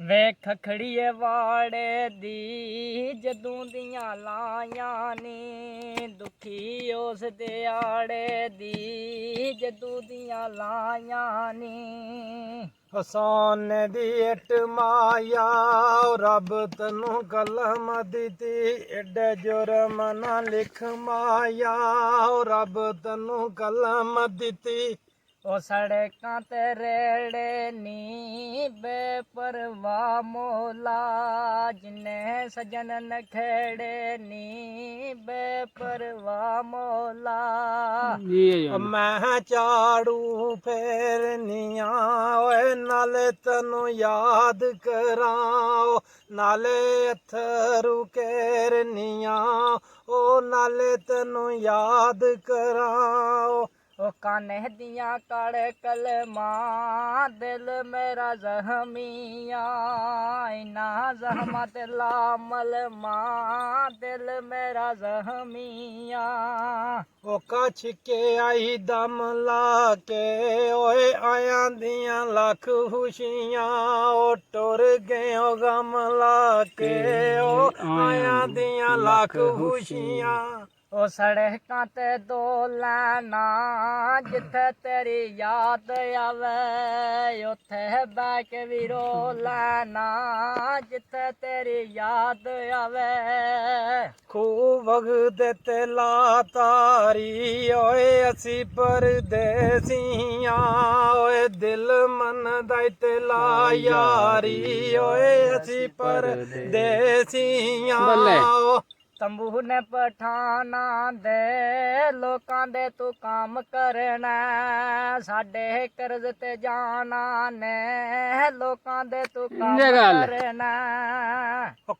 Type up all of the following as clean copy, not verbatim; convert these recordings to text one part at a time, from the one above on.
ਵੇਖ ਖੜੀਏ ਵਾੜੇ ਦੀ ਜਦੋਂ ਦੀਆਂ ਲਾਈਆਂ ਨੇ ਦੁਖੀ ਉਸ ਦਿਹਾੜੇ ਦੀ ਜਦੋਂ ਦੀਆਂ ਲਾਈਆਂ ਨੇ ਹਸਾਨ ਦੀ ਇੱਟ ਮਾਇਆ ਰੱਬ ਤੈਨੂੰ ਕਲਮ ਦਿੱਤੀ ਐਡੇ ਜੁਰਮ ਨਾ ਲਿਖ ਮਾਇਆ ਰੱਬ ਤੈਨੂੰ ਕਲਮ ਦਿੱਤੀ ਉਹ ਸੜਕਾਂ ਤੇ ਰੇੜੇ ਨੀ ਬੇਪਰਵਾਹ ਮੌਲਾ ਜਿਨੇ ਸਜਨ ਨਖੇੜੇ ਨੀ ਬੇਪਰਵਾਹ ਮੌਲਾ ਮੈਂ ਝਾੜੂ ਫੇਰਨੀਆਂ ਓਏ ਨਾਲੇ ਤੈਨੂੰ ਯਾਦ ਕਰਾਂ ਨਾਲੇ ਅਥਰੂ ਕੇਰਨੀਆਂ ਓ ਨਾਲੇ ਤੈਨੂੰ ਯਾਦ ਕਰਾਂ ਉਹ ਕਾਨੇ ਦੀਆਂ ਕੜ ਕਲਮਾਂ ਦਿਲ ਮੇਰਾ ਜ਼ਖਮੀਆਂ ਇਨਾ ਜ਼ਖਮਾਂ ਤੇ ਲਾ ਮਲਮਾਂ ਦਿਲ ਮੇਰਾ ਜ਼ਖਮੀਆਂ ਉਹ ਕੱਛ ਕੇ ਆਈ ਦਮ ਲਾ ਕੇ ਓਏ ਆਇਆਂ ਦੀਆਂ ਲੱਖ ਖੁਸ਼ੀਆਂ ਉਹ ਟੁਰ ਗਏ ਉਹ ਗਮ ਲਾ ਕੇ ਉਹ ਆਇਆਂ ਦੀਆਂ ਲੱਖ ਖੁਸ਼ੀਆਂ ਉਹ ਸੜਕਾਂ ਤੇ ਦੋ ਲੈਣਾ ਜਿੱਥੇ ਤੇਰੀ ਯਾਦ ਆਵੇ ਉੱਥੇ ਬਹਿ ਕੇ ਵੀ ਰੋ ਲੈਣਾ ਜਿੱਥੇ ਤੇਰੀ ਯਾਦ ਆਵੇ ਖੂਬ ਵਗਦੇ ਤੇ ਲਾ ਤਾਰੀ ਓਏ ਅਸੀਂ ਪਰਦੇਸੀਆਂ ਓਏ ਦਿਲ ਮੰਨਦਾ ਤੇ ਲਾ ਯਾਰੀ ਓਏ ਅਸੀਂ ਪਰਦੇਸੀਆਂ ਤੰਬੂ ਨੇ ਪਠਾਨਾਂ ਦੇ ਲੋਕਾਂ ਦੇ ਤੂੰ ਕੰਮ ਕਰਨਾ ਸਾਡੇ ਕਰਜ਼ ਤੇ ਜਾਣਾ ਨੇ ਲੋਕਾਂ ਦੇ ਤੂੰ ਕੰਮ ਕਰਨਾ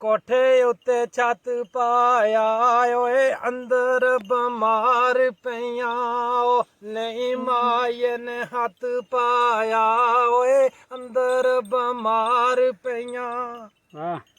ਕੋਠੇ ਉੱਤੇ ਛੱਤ ਪਾਇਆ ਓਏ ਅੰਦਰ ਬਿਮਾਰ ਪਈਆਂ ਓ ਨਹੀਂ ਮਾਏ ਨੇ ਹੱਥ ਪਾਇਆ ਓਏ ਅੰਦਰ ਬਿਮਾਰ ਪਈਆਂ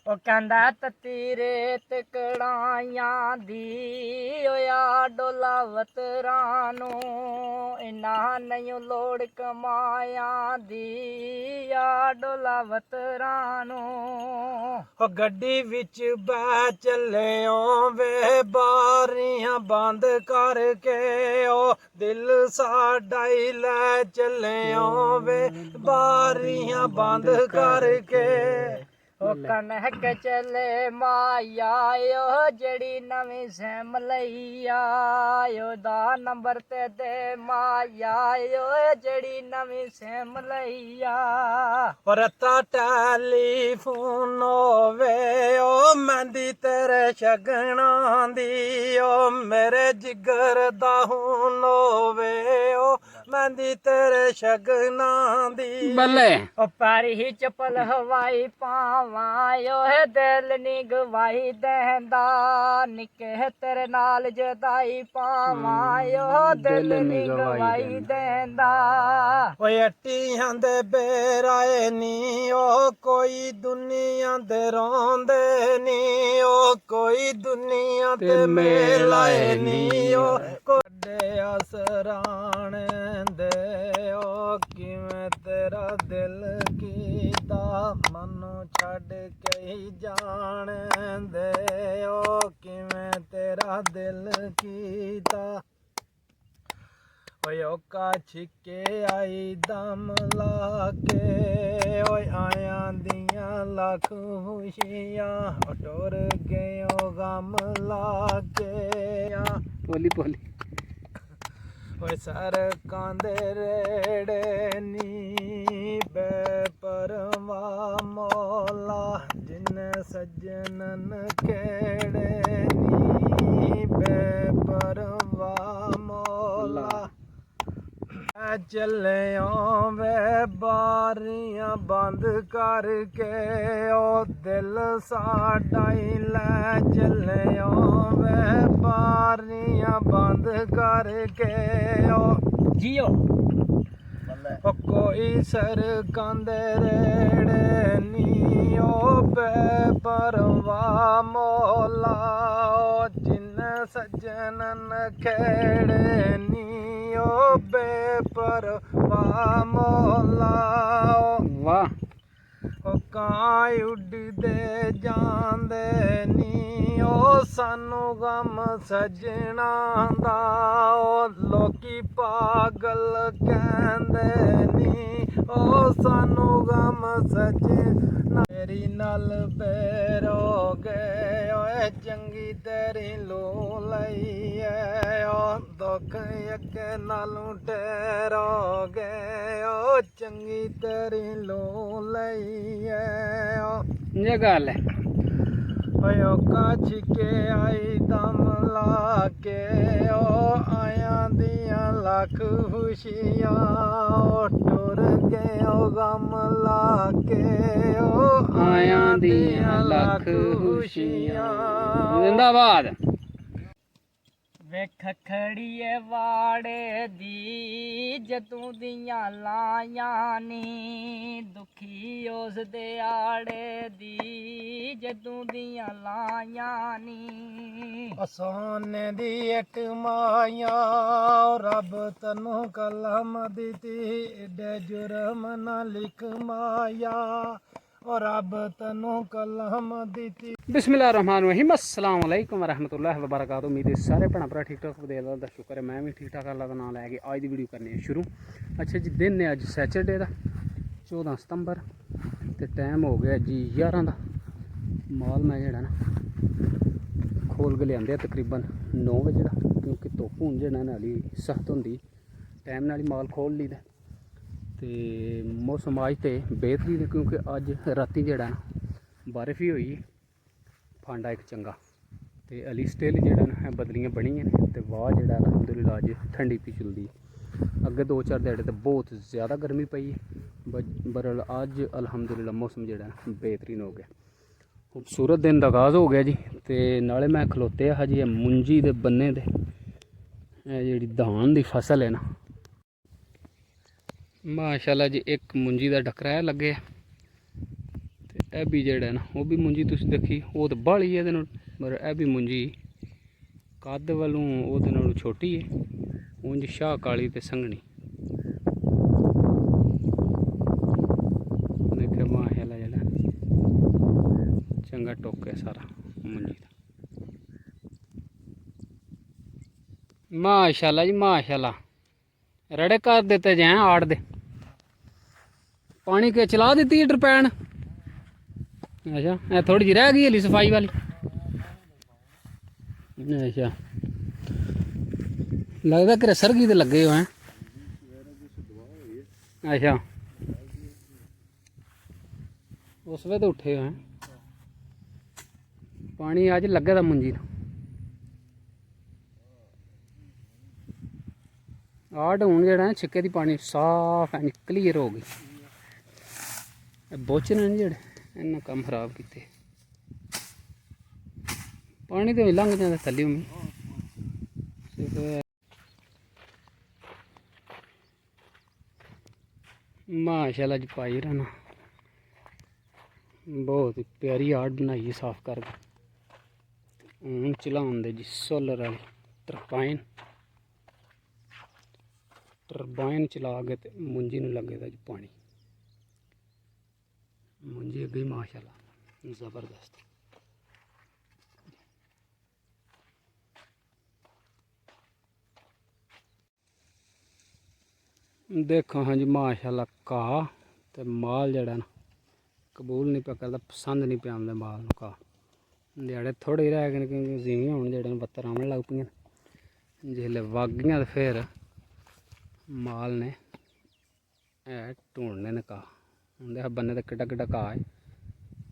ਉਹ ਕਹਿੰਦਾ ਤਤੀ ਰੇਤ ਕੜਾਈਆਂ ਦੀ ਓਇਆ ਡੋਲਾ ਵਤਰਾਂ ਨੂੰ ਇਨਾ ਨਹੀਂ ਲੋੜ ਕਮਾਇਆ ਦੀ ਆ ਡੋਲਾ ਵਤਰਾਂ ਨੂੰ ਉਹ ਗੱਡੀ ਵਿੱਚ ਬਹਿ ਚੱਲਿਓ ਵੇ ਬਾਰੀਆਂ ਬੰਦ ਕਰਕੇ ਓ ਦਿਲ ਸਾਡਾ ਹੀ ਲੈ ਚੱਲਿਓ ਵੇ ਬਾਰੀਆਂ ਬੰਦ ਕਰਕੇ ਉਹ ਕਨਕ ਚਲੇ ਮਾਇਆ ਓ ਜਿਹੜੀ ਨਵੀਂ ਸਿਮ ਲਈ ਆ ਉਹਦਾ ਨੰਬਰ ਤੇ ਦੇ ਮਾਇਆ ਓ ਜਿਹੜੀ ਨਵੀਂ ਸਿਮ ਲਈ ਆ ਰਤਾ ਟੈਲੀਫੋਨ ਹੋਵੇ ਓ ਮਹਿੰਦੀ ਤੇਰੇ ਸ਼ਗਨਾਂ ਦੀ ਓ ਮੇਰੇ ਜਿਗਰ ਦਾ ਹੁਣ ਹੋਵੇ ਓ ਮਹਿੰਦੀ ਤੇਰੇ ਸ਼ਗਨਾਂ ਦੀ ਬੱਲੇ ਓ ਪਾਰੀ ਚੱਪਲ ਹਵਾਈ ਪਾਵਾਂ ਓਏ ਦਿਲ ਨੀ ਗਵਾਈ ਦੇਂਦਾ ਨਿੱਕੇ ਤੇਰੇ ਨਾਲ ਜਦਾਈ ਪਾਵਾਂ ਓ ਦਿਲ ਨੀ ਗਵਾਈ ਦੇਂਦਾ ਓਏ ਅੱਟੀਆਂ ਦੇ ਬੇਰਾਏ ਨੀ ਓ ਕੋਈ ਦੁਨੀਆ ਦੇ ਰੋਂਦੇ ਨੀ ਓ ਕੋਈ ਦੁਨੀਆ ਤੇ ਮੇਲਾਏ ਨੀ ਓ ਕੋਡੇ ਅਸਰਾਣ ਦੇ ਓ ਕਿਵੇਂ ਤੇਰਾ ਦਿਲ ਕੀਤਾ ਮਨੋਂ ਛੱਡ ਕੇ ਜਾਣ ਦੇ ਓ ਕਿਵੇਂ ਤੇਰਾ ਦਿਲ ਕੀਤਾ ਓਏ ਓ ਕੱਛ ਕੇ ਆਈ ਦਮ ਲਾ ਕੇ ਓਏ ਆਇਆਂ ਦੀਆਂ ਲੱਖ ਖੁਸ਼ੀਆਂ ਟੁਰ ਗਏ ਓ ਗਮ ਲਾ ਕੇ ਬੋਲੀ ਬੋਲੀ ਓਏ ਸੜਕਾਂ ਦੇ ਰੇੜੇ ਨੀ ਬੇਪਰਵਾਹ ਮੌਲਾ ਜਿਨ ਸਜਨ ਨਖੇੜੇ ਨੀ ਬੇਪਰਵਾਹ ਮੌਲਾ ਚੱਲਿਓ ਵੇ ਬਾਰੀਆਂ ਬੰਦ ਕਰਕੇ ਓ ਦਿਲ ਸਾਡਾ ਹੀ ਲੈ ਚੱਲਿਓ ਵੇ ਬਾਰੀਆਂ ਬੰਦ ਕਰਕੇ ਓ ਜੀਓ ਕੋਈ ਸੜਕਾਂ ਦੇ ਰੇੜੇ ਨੀ ਓ ਬੇਪਰਵਾਹ ਮੌਲਾ ਓ ਜਿਨ ਸਜਨ ਨਖੇੜੇ ਨੀ ਓ ਬੇਪਰਵਾਹ ਮੌਲਾ ਵਾਹ ਉਹ ਕਾਂ ਉੱਡਦੇ ਜਾਂਦੇ ਨੀ, ਉਹ ਸਾਨੂੰ ਗਮ ਸਜਣਾ ਦਾ, ਉਹ ਲੋਕੀ ਪਾਗਲ ਕਹਿੰਦੇ ਨੀ, ਉਹ ਸਾਨੂੰ ਗਮ ਸਜਣਾ। ਤੇਰੀ ਨਾਲ ਬੈਰੋ ਗਏ ਓਏ ਚੰਗੀ ਤੇਰੀ ਲੋ ਲਈ ਐ, ਉਹ ਦੁੱਖ ਅੱਗੇ ਨਾਲੋਂ ਟੈਰੋ ਗਏ, ਉਹ ਚੰਗੀ ਤੇਰੀ ਲੋ ਲਈ ਐ। ਇਹ ਗੱਲ ਹੈ। ਓਏ ਉਹ ਕੱਛ ਕੇ ਆਈ ਦਮ ਲਾ ਕੇ, ਉਹ ਆਇਆਂ ਦੀਆਂ ਲੱਖ ਖੁਸ਼ੀਆਂ, ਉਹ ਟੁਰ ਗਏ ਉਹ ਗਮ ਲਾ ਕੇ, ਉਹ ਆਇਆਂ ਦੀਆਂ ਲੱਖ ਖੁਸ਼ੀਆਂ। ਜ਼ਿੰਦਾਬਾਦ। ਵੇਖ ਖੜੀਏ ਵਾੜੇ ਦੀ ਜਦੂ ਦੀਆਂ ਲਾਈਆਂ ਨੀ, ਦੁਖੀ ਉਸ ਦੇ ਆੜੇ ਦੀ ਜਦੂ ਦੀਆਂ ਲਾਈਆਂ ਨੀ। ਸੋਨੇ ਦੀ ਇੱਕ ਮਾਇਆ, ਰੱਬ ਤੈਨੂੰ ਕਲਮ ਦਿੱਤੀ, ਏਡੇ ਜੁਰਮ ਨਾ ਲਿਖ ਮਾਇਆ, ਉਹ ਰੱਬ ਤੈਨੂੰ ਕਲਮ ਦਿੱਤੀ। ਬਿਸਮਿल्लाहिर्रहमानिर्रहीम। अस्सलाम वालेकुम वरहमतुल्लाहि वबरकातुहू। उम्मीद है सारे भैन भरा ठीक ठाक होंगे। अल्लाह दा शुक्र है मैं भी ठीक ठाक। अल्लाह दा नाम लैके अज दी वीडियो करनी है शुरू। अच्छा जी, दिन है अज सैटरडे का 14 सितंबर तो टाइम हो गया जी 11 का। माल मैं जेड़ा ना खोल के लिया तकरीबन 9 बजे का, क्योंकि धुप्प हूँ जेड़ा नाली सख्त होंगी, टाइम नाल ही माल खोल लीदा। तो मौसम अज तो बेहतरीन है, क्योंकि अज राती जेड़ा ना बारिश ही हुई, फांडा एक चंगा। तो अली स्टिल जेड़ा ना बदलियां बनियां ने, तो वाह जेड़ा अलहमदुलिल्लाह अज ठंडी पी चलदी है। अगे 2-4 दिहाड़े तो बहुत ज़्यादा गर्मी पई है, बरल अज अलहमदुलिल्लाह मौसम जेड़ा ना बेहतरीन हो गया। खूबसूरत दिन का आगाज़ हो गया जी। तो नाले मैं खलोते हा जी मुंजी दे बन्ने दे, जी धान की फसल है ना, माशाल्लाह जी एक मुंजी का डकरा लगे। ए भी जेड़ा ना वो भी मुंजी तुसी देखी, वो तो बाली है, पर ए भी मुंजी कद वालों ओहदे नालों छोटी है। उंज शाह काली ते संघनी देखो माशाल्लाह जेड़ा चंगा टोक है सारा मुंजी का। माशाल्लाह जी माशाल्लाह, रड़े कर देते जाए आड़ दे। पानी के चला दी टरपैन। अच्छा थोड़ी जी रह गई हली सफाई वाली। अच्छा लगता कि सरगी तो लगे हो हैं। अच्छा उस वे तो उठे हो हैं। पानी अज लगे दा मुंजी आड़ हूँ जेड़ा छिक्के दी पानी साफ है क्लीयर हो गई। बोचने जेड़े इन्हें कम खराब किए। पानी तो लंघ जाता थल्ले में। माशाल्लाह जी पाई रहना बहुत प्यारी आड़ बनाई है साफ करके। हूँ चलाने जी सोलर वाली टरबाइन चला के तो मुंजी में लगेगा जी पानी। मुंजी अगे माशाल्लाह ज़बरदस्त। देखो हाँ जी माशाल्लाह घाह तो माल जड़ा ना कबूल नहीं पे करता, पसंद नहीं पे आंदा माल घाह। दिहाड़े थोड़े ही रह गए, क्योंकि जीवियां हूँ जड़े बत्तर आवन लग पईयां। जिसले वगियां तो फिर माल ने ढूंढने ने घाह। हूँ देख बन्ने तो किड्डा किड्डा घाह है,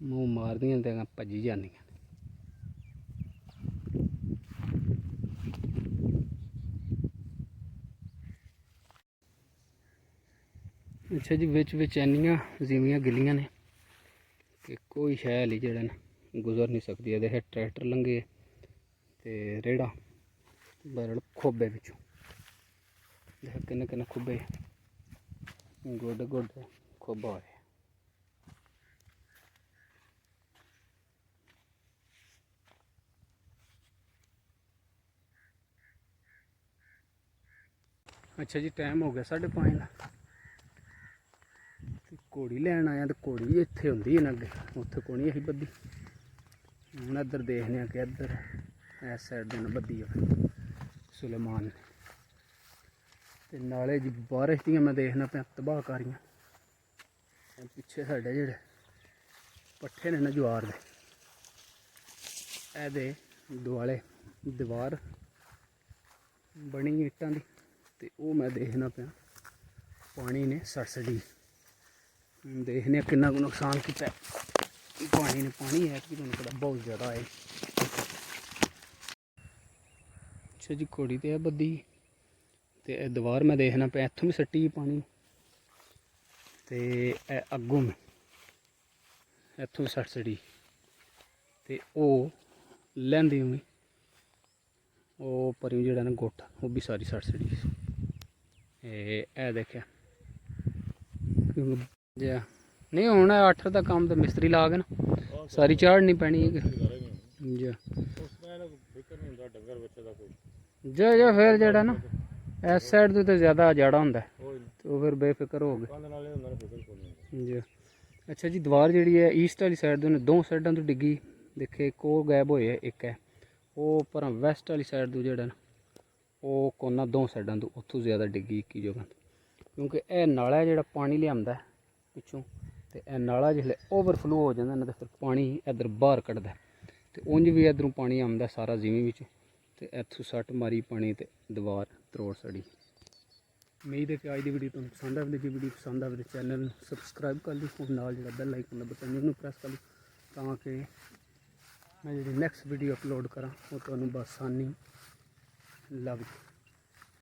मूँह मारदियां ते भज्जी जांदियां। अच्छा जी विच इन्नियां जीवियां गिलियां ने कि कोई शैल ही जेड़ा ना गुजर नहीं सकती। ये ट्रैक्टर लंघे ते रेड़ा बरड़ खोबे पिछों देख किन्ने किन्ने खोबे गोडे गोडे खोबा होए। अच्छा जी टाइम हो गया 5:30 का। ਘੋੜੀ ਲੈਣ ਆਇਆ ਤੇ ਘੋੜੀ ਵੀ ਇੱਥੇ ਹੁੰਦੀ ਹੈ ਨਾ ਅੱਗੇ, ਉੱਥੇ ਕੋਣੀ ਅਸੀਂ ਬੱਦੀ। ਹੁਣ ਇੱਧਰ ਦੇਖਦੇ ਹਾਂ ਕਿ ਇੱਧਰ ਇਸ ਸਾਈਡ ਦੇ ਨਾਲ ਬੱਦੀ ਆ ਸੁਲੇਮਾਨ ਨੇ। ਤੇ ਨਾਲੇ ਜੀ ਬਾਰਿਸ਼ ਦੀਆਂ ਮੈਂ ਦੇਖਣਾ ਪਿਆ ਤਬਾਹਕਾਰੀਆਂ। ਪਿੱਛੇ ਸਾਡੇ ਜਿਹੜੇ ਪੱਠੇ ਨੇ ਨਾ ਜਵਾਰ ਦੇ, ਇਹਦੇ ਦੁਆਲੇ ਦੀਵਾਰ ਬਣੀ ਇੱਟਾਂ ਦੀ, ਤੇ ਉਹ ਮੈਂ ਦੇਖਣਾ ਪਿਆ ਪਾਣੀ ਨੇ ਸੜਸੜੀ। ਦੇਖਦੇ ਹਾਂ ਕਿੰਨਾ ਕੁ ਨੁਕਸਾਨ ਕੀਤਾ ਪਾਣੀ ਨੇ। ਪਾਣੀ ਹੈ ਕਿ ਤੁਹਾਨੂੰ ਪਤਾ ਬਹੁਤ ਜ਼ਿਆਦਾ ਹੈ। ਅੱਛਾ ਜੀ, ਘੋੜੀ ਤੇ ਹੈ ਬੱਦੀ, ਤੇ ਇਹ ਦੀਵਾਰ ਮੈਂ ਦੇਖਣਾ ਪਿਆ ਇੱਥੋਂ ਵੀ ਸੱਟੀ ਪਾਣੀ, ਤੇ ਇਹ ਅੱਗੋਂ ਇੱਥੋਂ ਵੀ ਸੱਟ ਸੜੀ, ਤੇ ਉਹ ਲੈਂਦੀ ਹੋਣੀ ਉਹ ਪਰੀ ਜਿਹੜਾ ਨਾ ਗੁੱਟ ਉਹ ਵੀ ਸਾਰੀ ਸੱਟ ਸੜੀ। ਇਹ ਦੇਖਿਆ ਜੀ ਨਹੀਂ ਹੁਣ 8 ਦਾ ਕੰਮ ਤਾਂ ਮਿਸਤਰੀ ਲਾ ਕੇ ਨਾ ਸਾਰੀ ਚਾੜਨੀ ਪੈਣੀ ਹੈ ਜੀ। ਜੇ ਫਿਰ ਜਿਹੜਾ ਨਾ ਇਸ ਸਾਈਡ ਤੋਂ ਤਾਂ ਜ਼ਿਆਦਾ ਜਾੜਾ ਹੁੰਦਾ ਤੇ ਉਹ ਫਿਰ ਬੇਫਿਕਰ ਹੋ ਗਏ ਜੀ। ਅੱਛਾ ਜੀ, ਦੀਵਾਰ ਜਿਹੜੀ ਹੈ ਈਸਟ ਵਾਲੀ ਸਾਈਡ ਤੋਂ ਦੋ ਸਾਈਡਾਂ ਤੋਂ ਡਿੱਗੀ, ਦੇਖੇ ਇੱਕ ਉਹ ਗਾਇਬ ਹੋਏ, ਇੱਕ ਹੈ ਉਹ ਪਰ ਵੈਸਟ ਵਾਲੀ ਸਾਈਡ ਤੋਂ ਜਿਹੜਾ ਨਾ ਉਹ ਕੋਨਾ ਦੋ ਸਾਈਡਾਂ ਤੋਂ ਉੱਥੋਂ ਜ਼ਿਆਦਾ ਡਿੱਗੀ ਇੱਕ ਹੀ ਜਗ੍ਹਾ ਤੋਂ, ਕਿਉਂਕਿ ਇਹ ਨਾਲਾ ਜਿਹੜਾ ਪਾਣੀ ਲਿਆਉਂਦਾ ਪਿੱਛੋਂ, ਤੇ ਇਹ ਨਾਲਾ ਜਿਸਲੇ ਓਵਰਫਲੋ ਹੋ ਜਾਂਦਾ ਨਾ ਤੇ ਫਿਰ ਪਾਣੀ ਇੱਧਰ ਬਾਹਰ ਕੱਢਦਾ, ਤੇ ਉਂਝ ਵੀ ਇੱਧਰੋਂ ਪਾਣੀ ਆਉਂਦਾ ਸਾਰਾ ਜ਼ਮੀਨ ਵਿੱਚ, ਤੇ ਇੱਥੋਂ ਸੱਟ ਮਾਰੀ ਪਾਣੀ ਤੇ ਦੀਵਾਰ ਤਰੋੜ ਸੜੀ। ਉਮੀਦ ਹੈ ਕਿ ਅੱਜ ਦੀ ਵੀਡੀਓ ਤੁਹਾਨੂੰ ਪਸੰਦ ਆਵੇ। ਜੇ ਵੀਡੀਓ ਪਸੰਦ ਆਵੇ ਤਾਂ ਚੈਨਲ ਨੂੰ ਸਬਸਕ੍ਰਾਈਬ ਕਰ ਲਈ, ਉਹ ਨਾਲ ਜਿਹੜਾ ਬੈਲ ਆਈਕਨ ਦਾ ਬਟਨ ਉਹਨੂੰ ਪ੍ਰੈਸ ਕਰ ਲਈ, ਤਾਂ ਕਿ ਮੈਂ ਜਿਹੜੀ ਨੈਕਸਟ ਵੀਡੀਓ ਅਪਲੋਡ ਕਰਾਂ ਉਹ ਤੁਹਾਨੂੰ ਬਸਾਨੀ ਲੱਗ ਜਾਵੇ।